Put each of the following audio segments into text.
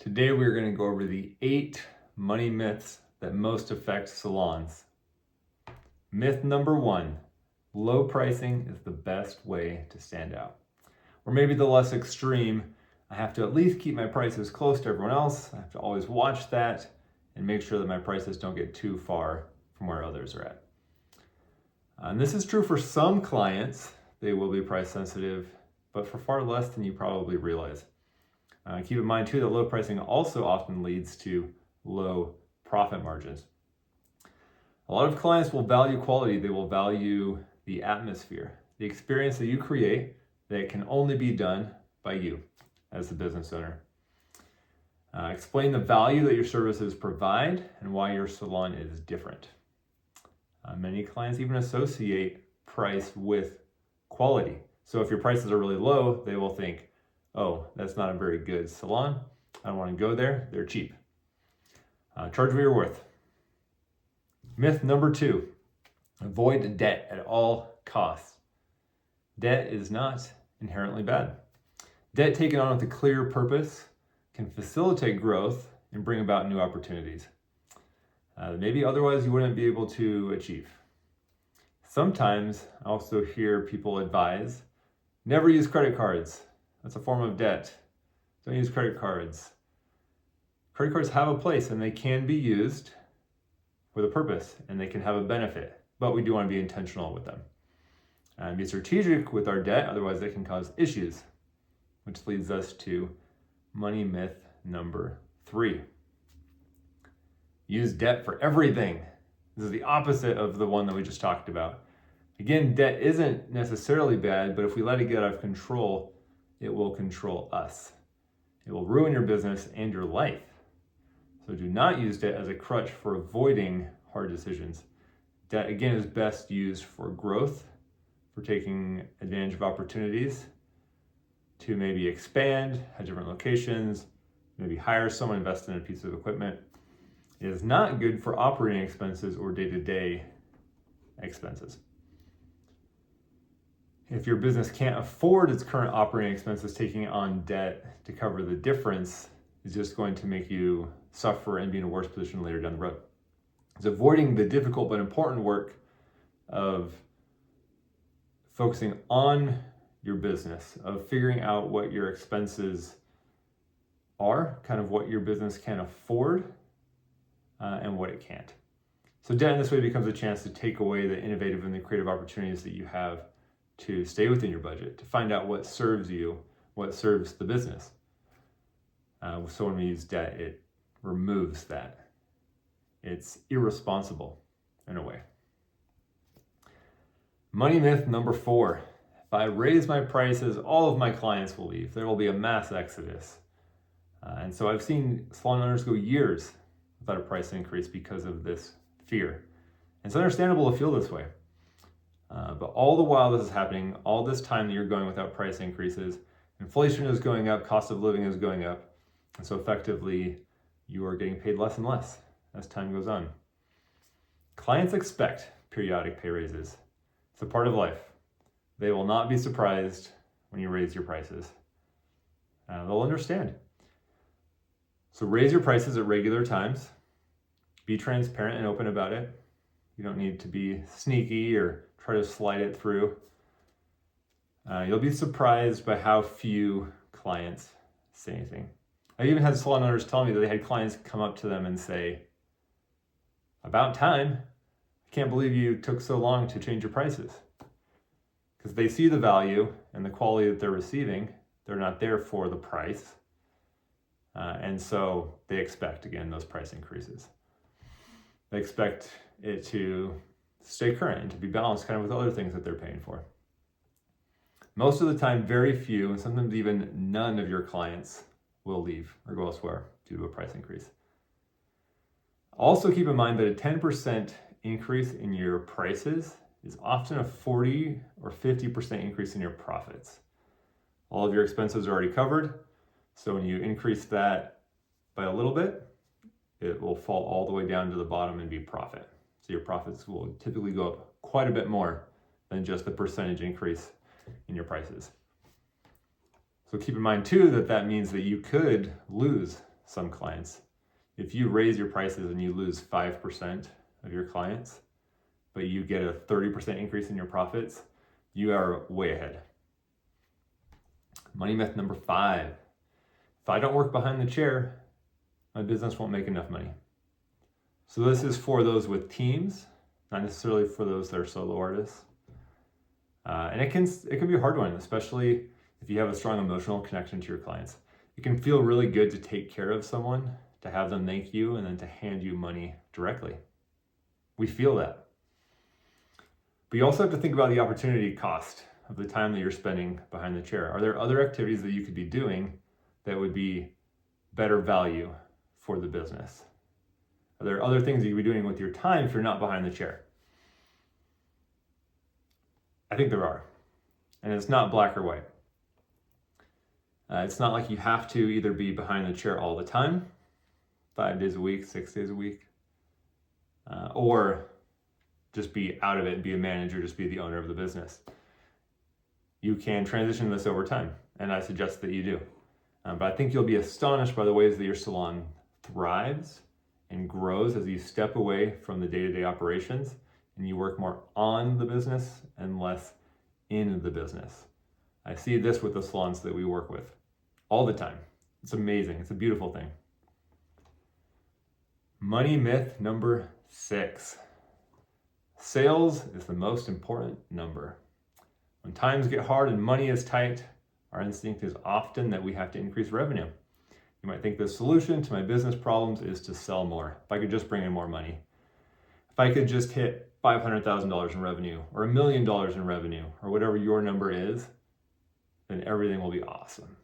Today we're going to go over the 8 money myths that most affect salons. Myth number 1, low pricing is the best way to stand out. Or maybe the less extreme, I have to at least keep my prices close to everyone else. I have to always watch that and make sure that my prices don't get too far from where others are at. And this is true for some clients. They will be price sensitive, but for far less than you probably realize. Keep in mind too that low pricing also often leads to low profit margins. A lot of clients will value quality. They will value the atmosphere, the experience that you create that can only be done by you as the business owner. Explain the value that your services provide and why your salon is different. Many clients even associate price with quality. So if your prices are really low, they will think, oh, that's not a very good salon. I don't want to go there. They're cheap. Charge what you're worth. Myth number 2, avoid debt at all costs. Debt is not inherently bad. Debt taken on with a clear purpose can facilitate growth and bring about new opportunities. Maybe otherwise you wouldn't be able to achieve. Sometimes I also hear people advise, never use credit cards. That's a form of debt. Don't use credit cards. Credit cards have a place and they can be used with a purpose and they can have a benefit, but we do want to be intentional with them and be strategic with our debt, otherwise they can cause issues, which leads us to money myth number 3. Use debt for everything. This is the opposite of the one that we just talked about. Again, debt isn't necessarily bad, but if we let it get out of control, it will control us. It will ruin your business and your life. So do not use debt as a crutch for avoiding hard decisions. Debt, again, is best used for growth, for taking advantage of opportunities, to maybe expand, have different locations, maybe hire someone, invest in a piece of equipment. It is not good for operating expenses or day-to-day expenses. If your business can't afford its current operating expenses, taking on debt to cover the difference is just going to make you suffer and be in a worse position later down the road. It's avoiding the difficult but important work of focusing on your business, of figuring out what your expenses are, kind of what your business can afford, and what it can't. So debt in this way becomes a chance to take away the innovative and the creative opportunities that you have to stay within your budget, to find out what serves you, what serves the business. So when we use debt, it removes that. It's irresponsible in a way. Money myth number 4. If I raise my prices, all of my clients will leave. There will be a mass exodus. And so I've seen salon owners go years without a price increase because of this fear. And it's understandable to feel this way. But all the while this is happening, all this time that you're going without price increases, inflation is going up, cost of living is going up. And so effectively, you are getting paid less and less as time goes on. Clients expect periodic pay raises. It's a part of life. They will not be surprised when you raise your prices. They'll understand. So raise your prices at regular times. Be transparent and open about it. You don't need to be sneaky or try to slide it through. You'll be surprised by how few clients say anything. I even had salon owners tell me that they had clients come up to them and say, about time, I can't believe you took so long to change your prices. Because they see the value and the quality that they're receiving. They're not there for the price. And so they expect, again, those price increases. They expect it to stay current and to be balanced kind of with other things that they're paying for. Most of the time, very few, and sometimes even none of your clients will leave or go elsewhere due to a price increase. Also keep in mind that a 10% increase in your prices is often a 40 or 50% increase in your profits. All of your expenses are already covered, so when you increase that by a little bit, it will fall all the way down to the bottom and be profit. So your profits will typically go up quite a bit more than just the percentage increase in your prices. So keep in mind too that means that you could lose some clients. If you raise your prices and you lose 5% of your clients, but you get a 30% increase in your profits, you are way ahead. Money myth number 5. If I don't work behind the chair, my business won't make enough money. So this is for those with teams, not necessarily for those that are solo artists. And it can be a hard one, especially if you have a strong emotional connection to your clients. It can feel really good to take care of someone, to have them thank you, and then to hand you money directly. We feel that. But you also have to think about the opportunity cost of the time that you're spending behind the chair. Are there other activities that you could be doing that would be better value for the business? Are there other things that you could be doing with your time if you're not behind the chair? I think there are. And it's not black or white. It's not like you have to either be behind the chair all the time, 5 days a week, 6 days a week, or just be out of it and be a manager, just be the owner of the business. You can transition this over time, and I suggest that you do. But I think you'll be astonished by the ways that your salon thrives and grows as you step away from the day-to-day operations and you work more on the business and less in the business. I see this with the salons that we work with all the time. It's amazing. It's a beautiful thing. Money myth number 6. Sales is the most important number. When times get hard and money is tight, our instinct is often that we have to increase revenue. You might think the solution to my business problems is to sell more. If I could just bring in more money. If I could just hit $500,000 in revenue or $1 million in revenue or whatever your number is, then everything will be awesome.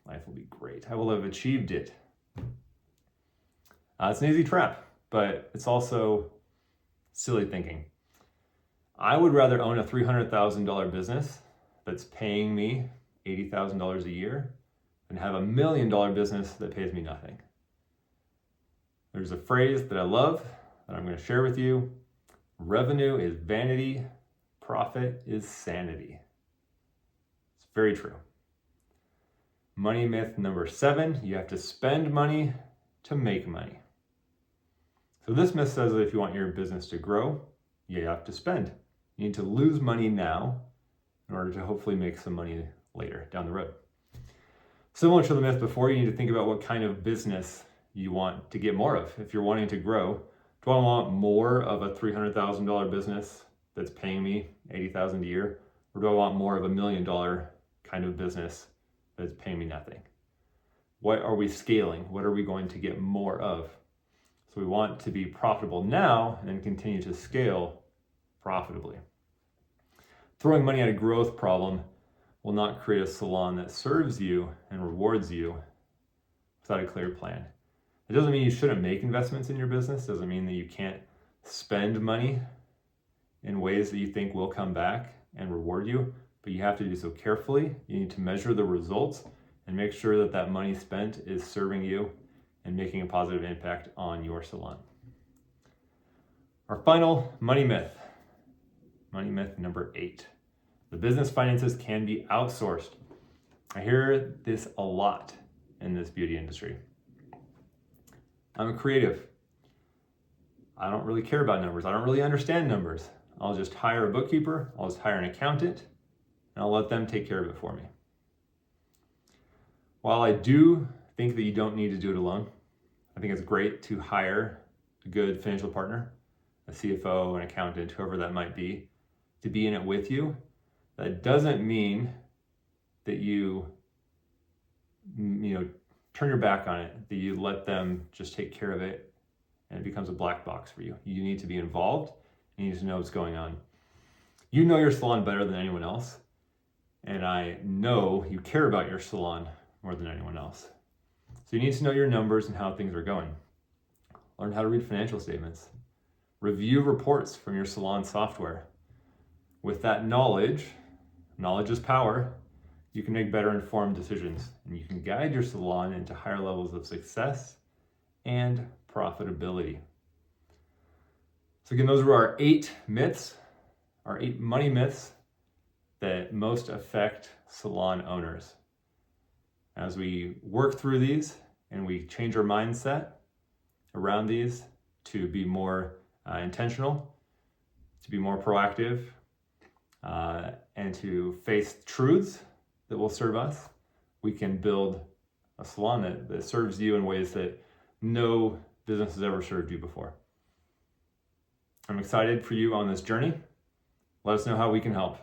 Life will be great. I will have achieved it. It's an easy trap, but it's also silly thinking. I would rather own a $300,000 business that's paying me $80,000 a year than have $1 million business that pays me nothing. There's a phrase that I love that I'm going to share with you. Revenue is vanity, profit is sanity. It's very true. Money myth number 7, you have to spend money to make money. So this myth says that if you want your business to grow, you have to spend. You need to lose money now in order to hopefully make some money later down the road. Similar to the myth before, you need to think about what kind of business you want to get more of. If you're wanting to grow, do I want more of a $300,000 business that's paying me $80,000 a year? Or do I want more of $1 million kind of business that's paying me nothing? What are we scaling? What are we going to get more of? So we want to be profitable now and then continue to scale profitably. Throwing money at a growth problem will not create a salon that serves you and rewards you without a clear plan. It doesn't mean you shouldn't make investments in your business. It doesn't mean that you can't spend money in ways that you think will come back and reward you, but you have to do so carefully. You need to measure the results and make sure that that money spent is serving you and making a positive impact on your salon. Our final money myth number 8. The business finances can be outsourced. I hear this a lot in this beauty industry. I'm a creative. I don't really care about numbers. I don't really understand numbers. I'll just hire a bookkeeper. I'll just hire an accountant, and I'll let them take care of it for me. While I do think that you don't need to do it alone, I think it's great to hire a good financial partner, a CFO, an accountant, whoever that might be, to be in it with you. That doesn't mean that you turn your back on it, that you let them just take care of it and it becomes a black box for you. You need to be involved. You need to know what's going on. You know your salon better than anyone else, and I know you care about your salon more than anyone else. So you need to know your numbers and how things are going. Learn how to read financial statements. Review reports from your salon software. With that knowledge is power, you can make better informed decisions, and you can guide your salon into higher levels of success and profitability. So again, those were our 8 myths, our 8 money myths that most affect salon owners. As we work through these and we change our mindset around these to be more intentional, to be more proactive, and to face truths that will serve us, we can build a salon that serves you in ways that no business has ever served you before. I'm excited for you on this journey. Let us know how we can help.